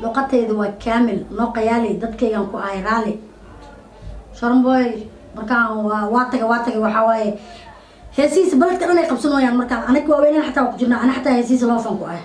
luqadteedu waa kaamil noo qayaali dadkaygan ku ahay raali sharmboy markaan waa tagay waxaa waaye heesihiisa baladka dhan ay qabsanooyaan markaan aniga waaweynaan xataa waa ku jirnaa ana xataa heesihiisa loo fan ku ah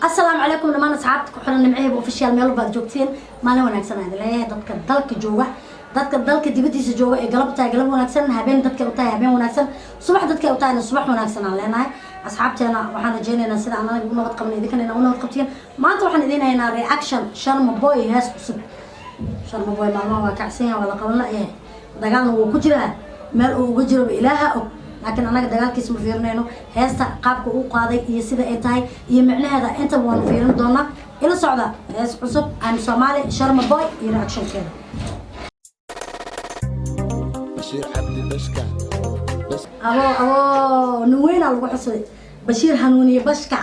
السلام عليكم لما أصحابك وحنا نمعيه بوفيشال ميل بعد جوكتين ما له ونكسر هذا لا دتك دلك جوا دتك دبتي جوا قلب ونكسر هبين دتك وتاي هبين ونكسر صبح دتك وتاي الصبح ونكسر علينا أصحابتي أنا وحنا جينا نسير أنا نقول نقط قبل ذيك أنا نقول نقط قبتين ما أنت وحنا دينا هنا رياكشن شرم بوي هاس صب شرم بوي ماما وكعسين ولا قبلنا إيه دجال وكجرة مال وكجرة بإلهه لكن أنا دجال كيس مفيرنا إنه هسه قابك وقاضي يصير إنتهاي يمعنى هذا أنت وانفيرن دونا إلى السعودة هس عصب عن سومالي شرم بوي يرأكشن كذا بشير عبد البشكع أبو نوين على الوحصة بشير هنوني بشكع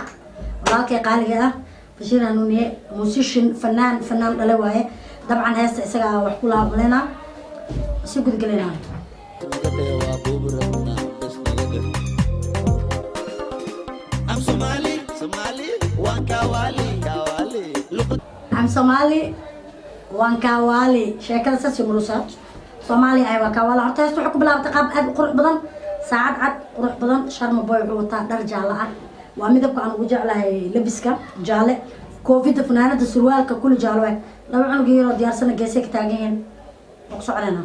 ولكن قال كذا بشير هنوني موسيشن فنان دلواي طبعا هسه سجى وحكولها قلنا سيقول قلنا I'm Somali, one Kawali. I'm Somali, one Kawali. شكل ساسي مروسات. Somali أيوة كوالا. عرفتها استوحكوا بلا بتقاب قرح بدن. ساعد عد قرح بدن شرم بوي عوتا درجة على وعميدك عن وجع لها لبسك جالة. كوفيد فنانة السروال ككل جالوه. لو عنو جيرو ديار سنة جيسيك تاجين. أقصو علينا.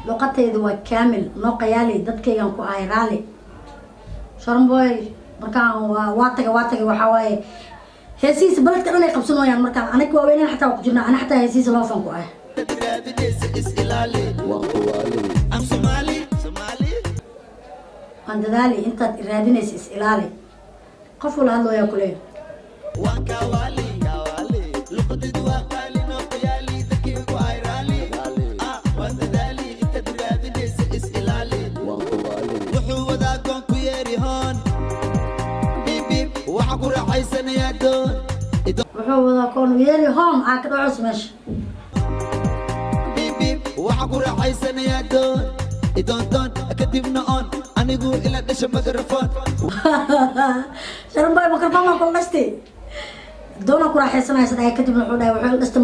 luqadteedu waa kaamil noo qayaali dadkaygan ku ahay raali sharmboy markaan waa tagay waxaa waaye heesihiisa baladka dhan ay qabsanooyaan markaan aniga waaweynaan xataa waa ku jirnaa ana xataa heesihiisa loo fan ku ah waan dadaali intaad iraadinaysa is ilaali qof wala hadlooyaa ku leeyahay wuxuu wadaa koon yeeli home aa ka dhaco smash waxa ku raaxaysanayaa doon kadibna on anigu ila dhasha mikrofon sharan bay mikrofon ma qolastay doona ku raaxaysanaysa ay kadibna wuxuu dhahay wuxuu dhastay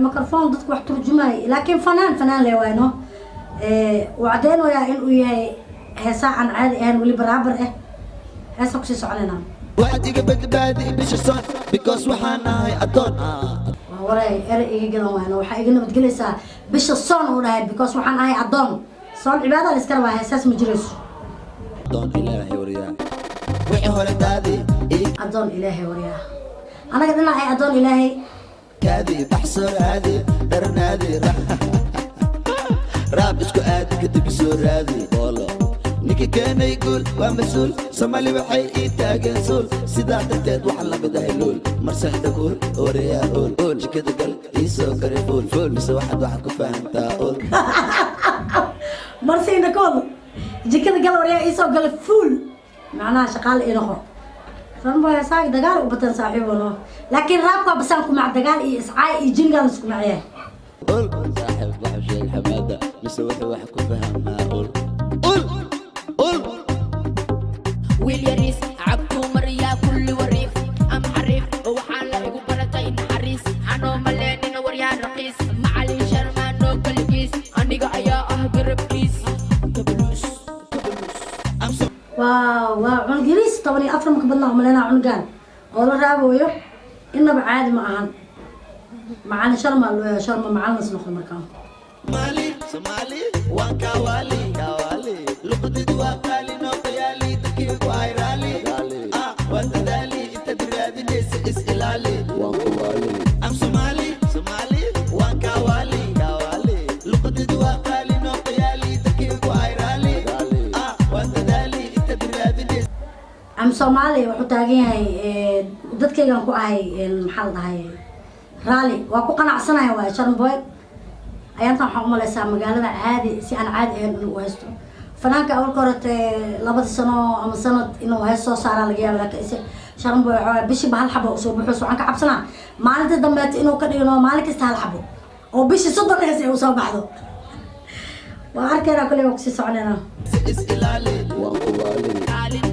mikrofon dadku wax turjumay laakiin fanaan leewayno وعدين ويا إنه هي هسا عن عادي إن ولي برابر هسا كسي سعلنا واحد يقبل بادي بشصان because وحنا هاي أدون وراي إيه جدا وأنا وحقيقة بتجلس بشصان وراي because وحنا هاي أدون صار عبادة الإسكار وهي أساس مجلس أدون إلهي ورياه وحي هولدادي أدون إلهي ورياه أنا قدنا هاي أدون إلهي كادي بحصر هادي درنادي راب اسكو آدي كتب سور هادي والله نيكي كان يقول ومسؤول سمالي وحي تاجن سول سيدات التاد وحلا بدا يلول مرسح تقول وريا قول جكد قل يسو كري فول بس واحد كفاهم تاقول مرسي نقول جكد قل وريا يسو قل فول معناها شغال إنه فنبغى يساق دجال وبتن صاحبه لكن رابطة بسانكم مع دجال إسعاء يجين قالسكم معيه قول صاحب وحش الحمادة مسوي واحد كفاهم قول ويلياريس عبدو مريا كل وريف أم حريف وحالا يقبرتين حريس عنو ملانين وريا رقيس معالي شرمان نو كالكيس أنيقا أيا أهبر بليس كبلوس واو عنقريس طبعا أفرم قبلنا عملنا عنقان والله رابويو إنه بعاد معانا شرمة معانا نسمح المكان Somali, one Kawali. Look at the Wakali, no Kayali, the King Wairali. What the Dali, this is Ilali. I'm Somali, one Kawali. Look at the Wakali, no Kayali, the King Wairali. What the Dali, this. I'm Somali, وحتاجين dadkaygan ku ahay maxaa la dhahay raali waa ku qanacsanahay waa Sharmboy ayaantan waxaan u malaysaa magaalada caadi si aan caadi ahayn inuu haysto fanaanka awalka horete 2 sano ama sanad inuu haysto soo saaraa laga yaaba laakiin sharan buu bishiiba hal xabo soo buuxo waxaan ka cabsanaa maalinta dambeed inuu ka dhigo maalin kasta hal xabo oo bishii 30 hees ay soo baxdo waa arkayna kulli waqti soconayna is ilaali waan ku waali maalin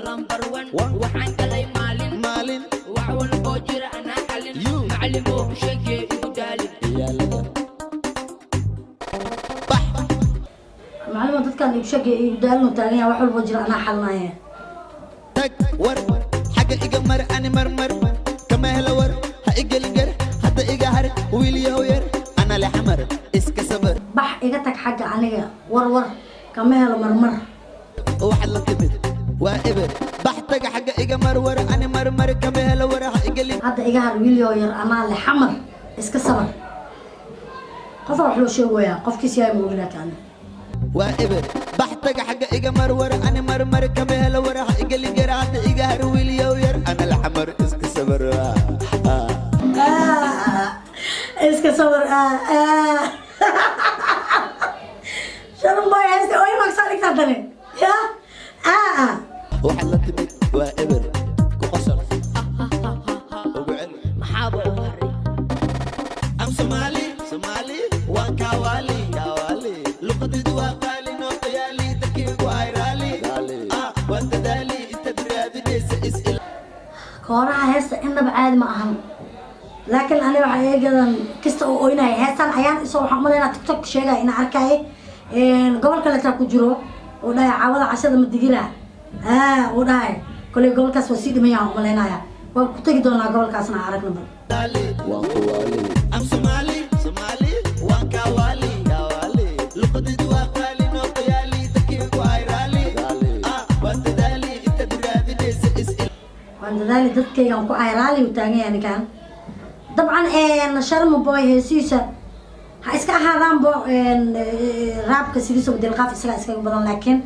lambar 1 waxaan galay maalin maalin wax walbo jira anaa xalin macallimo sheegay igu daalin yaalada macallimo dadkan igu sheegay igu daalin taagan yahay wax walbo jira anaa xalnaaye tag war xagga iga mar ani marmar kama helo war ha igelin gar hadda iga har wiil yahow yar ana le xamar iska sabar bax iga tag xagga aniga war kama helo marmar waxaad la timid waa eber bax taga xagga iga mar war ani marmar kama helo war ha igelin hadda iga har wiil yar anaa le xamar iska sabar qof wax loo sheegayaa qofkiisa yahay moogilaa kaani waa eber bax taga xagga iga mar war ani marmar kama helo war ha igelin gar hadda iga har wiil yahow yar ana le xamar iska sabar iska sabar sharan boy haysta oo imaag soo dhigtaa tani ya waxaad la timid waa eber ku qosol ugu celi maxaaba u haray am Somali waan kawali luqadid waa qaali noo qiyaali dadkiigu ay raali waan dadaali inta diraadinaysa is kooraha heesta innaba caadi ma ahan laakiin aniga waxaa eegadan kasta oo oynaya heestan ayaan isoo waxaan umaleynaa tiktok sheegaya inaan arkaaye gobolka letaa ku jiro oo dhahay caawada cashada madigira uu dhahay koley gobolkaas waa sii dhimayaan umaleynaya waa ku tegi doonaa gobolkaasna aragnaba waan kawali am Somali waan kawali luqadid waa qaali noo qiyaali dadkiigu ay raali waan dadaali inta diraadinaysa is waan dadaali dadkaygan ku ahay raali u taagan yahay ninkan dabcan sharma boy heesiisa ha iska ahaadaanbo raabka sidiisaba dilqaaf isagaa iskaga badan laakiin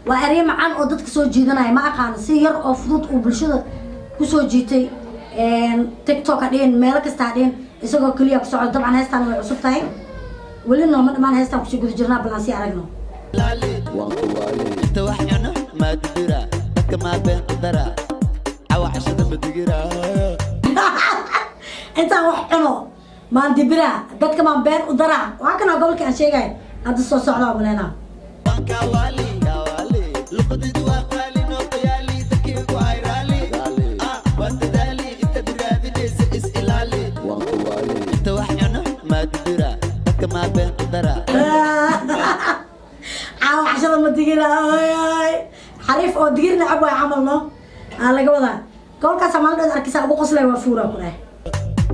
waa erey macaan oo dadka soo jiidanaya ma aqaana si yar oo fudud uu bulshada kusoo jiitay tiktok ha dhihin meelo kasta ha dhihin isagoo keliya ku socdo dabcan heestaan way cusub tahay weli nooma dhammaan heestaan kusii guda jirnaa bal aan sii aragno waan kawali inta wax cuno maa dibira dadka maa been qadara cawa cashada madigira intaan wax cuno maan dibira dadka maan been u daraa waa kana gobolka aan sheegay hadda soo socda umaleynaa waan kawali luqadid waa qaali noo qiyaali dadkiigu ay raali waan dadaali inta diraadinaysa is ilaali waan kawali inta wax cuno maa dibira dadka maa been qadara caawa cashada ma digira xariif oo digir nacab waay camal no laga wadaa gobolkaas maalin arkisa ugu qoslay waa fuura ku dhahay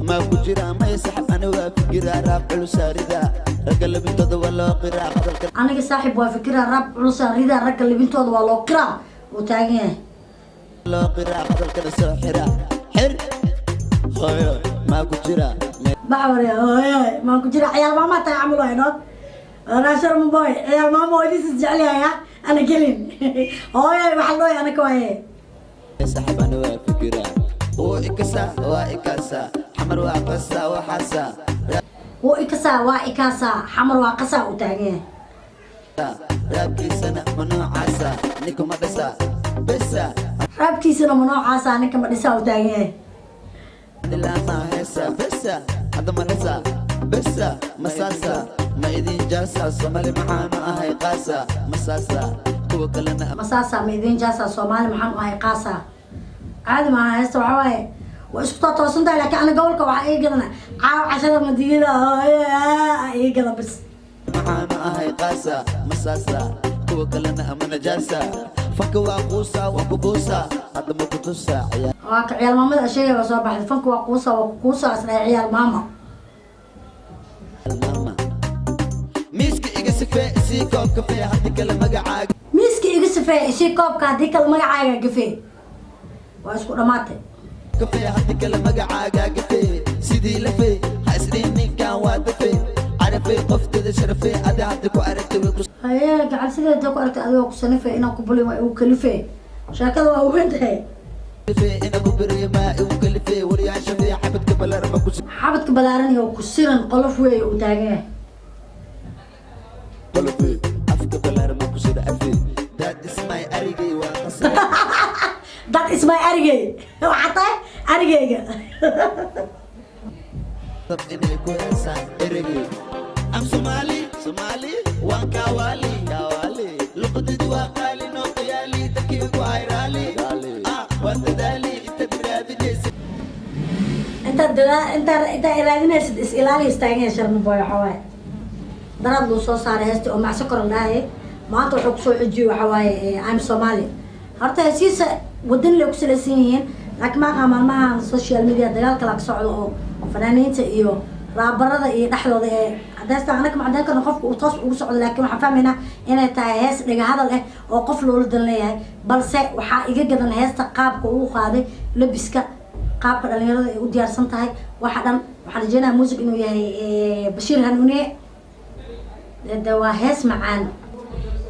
ما كجرا ما يسحب أنا وافكر راب علو ساردا رجل بنتو ولا قراء هذا الكلام aniga saaxiib waa fikira rab culus rida ragga libintooda waa loo kiraa uu taagan yahay ولا قراء هذا الكلام ساحرة حر خير ما كجرا bacwar hooyoy maan ku jira ciyaal maama tahay camal waay nood anaa sharma boy ciyaal maama oo idis jecelyahaya ana gelin hooyoy waxa loo yahay anaka waaye يسحب أنا وافكر وإكسا وإكاسا حمر وقصا وحسا wuu ikasaa waa ikaasaa xamar waa qasaa uu taagan yahay رابكي سنة منو عسا نيكو مدسا بسا raabkiisana ma noocaasa ninka ma dhisaa uu taagan yahay لا ما هسا بسا هذا مرسا بسا مساسا ما إذن جاسا صمالي معانا هاي قاسا مساسا هو كلنا masaasa ma idiin jaasaa soomaali maxaan u ahay qaasaa caadi maaha heesta waxaa waaye waa isku toosan tahay laakiin ana gobolka waxaa ii gadana caawa cashada madiida ii gada bis معانا هاي قاسا مساسا هو كلنا أمنا جاسا فك واقوسا وكبوسا هذا ما كتوسا عيال waa ka ciyaal maamada sheegay baa soo baxday fanka waa kuusa asna ciyaal maama ماما ميسك إيجا سفاء سيكو كفاء هدي كلمة قاعد miiska iga sifeey ishii koobka haddii kale magacaaga gafee waa isku dhammaatay كفاء هدي كلمة قاعد كفاء سيدي لفي حاسريني كان وادفي عرفي قفت ذا شرفي أدي عدك وعرفت ويقص haye gacal sideeda ku aragtay adigoo ku sanifay inaan ku buli waa igu kalifee sheekada waa weyntahay في انا ببري ما وكلفي وليا شفي حبت قبل اربع كوس xabadka balaaran iyo ku siran qolof weey uu taagan yahay قلبي عف قبل اربع كوس عفي داد اسمعي اريجي وقصر dad ismay arigay waxaa tahay arigayga طب اني كويسان اريجي ام سومالي وان كوالي لقد وقالي نوقيالي تكي وايرالي وانت دالي انت برادي جيسي inta iraadinaysid is ilaali istaagay sharma boy xawaa darad loo soo saaray heesta oo macso koran dhahay maanta wuxuu ku soo xijiyay waxa waaye I'm Somali horta hesiisa wadan la ku saleysan yihiin laakiin ma maalmaha social media dagaalka la socdo oo fanaaniinta iyo raabarada iyo dhaxdooda ee hadaasta anaka macdan kan qofku uu toos ugu socdo laakiin waxa fahmayna inay tahay hees dhiga hadal ah oo qof loo dan leeyahay balse waxa iga gadan heesta qaabka uu qaaday labiska qaabka dhalinyarada ay u diyaarsan tahay waxa dhan waxaan rajeynayaa music inuu yahay Bashiir Hanuuniye waa hees macaan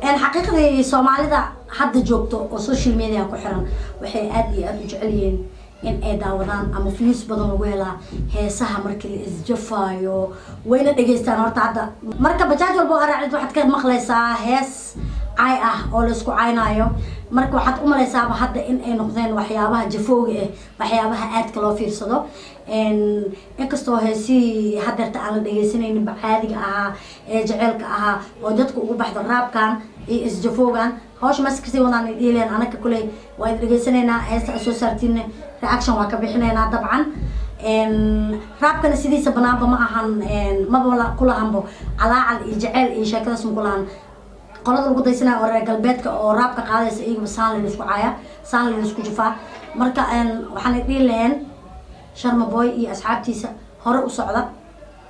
een xaqiiqdii Soomaalida hadda joogto oo social media ku xiran waxay aad iyo aad u jecel yihiin in ay daawadaan ama views badan lagu helaa heesaha markii la isjafaayo wayna dhageystaan horta hadda marka bajaaj walba oo raacid waxaad ka maqlaysaa hees ay ah oo la isku caynaayo marka waxaad u malaysaaba hadda in ay noqdeen waxyaabaha jafooga ah waxyaabaha aadka loo fiirsado inkastoo heesii hadeerta aan la dhegeysanaynin caadiga ahaa ee jaceylka ahaa oo dadku ugu baxdo raabkan iyo isjafoogan hawsha maskasi wadaan ay dhiileen anaka kuley waa idin dhegeysanaynaa heesta soo saartiin reaction waa ka bixinaynaa dabcan raabkana sidiisa banaanba ma ahan maba kulahanbo calaacal iyo jaceyl iyo sheekadaas ma kulahan qolada lagu daysanaya oo reer galbeedka oo raabka qaadaysa iyagaba saanlin isku caaya saanlin isku jufaa marka waxaan dhihi lahayn Sharma Boy iyo asxaabtiisa hore u socda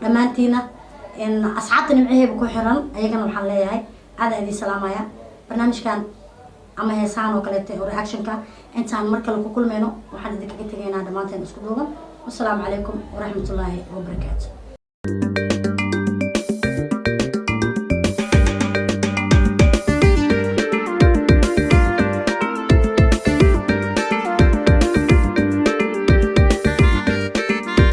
dhamaantiina asxaabta nimcaheeba ku xiran ayagana waxaan leeyahay aad aad salaamaya barnaamijkan ama heesaan oo kale oo reactionka intaan mar kale ku kulmayno waxaan idinkaga tagaynaa dhamaanteen isku duuban wassalaamu calaykum waraxmatullaahi wabarakaatuh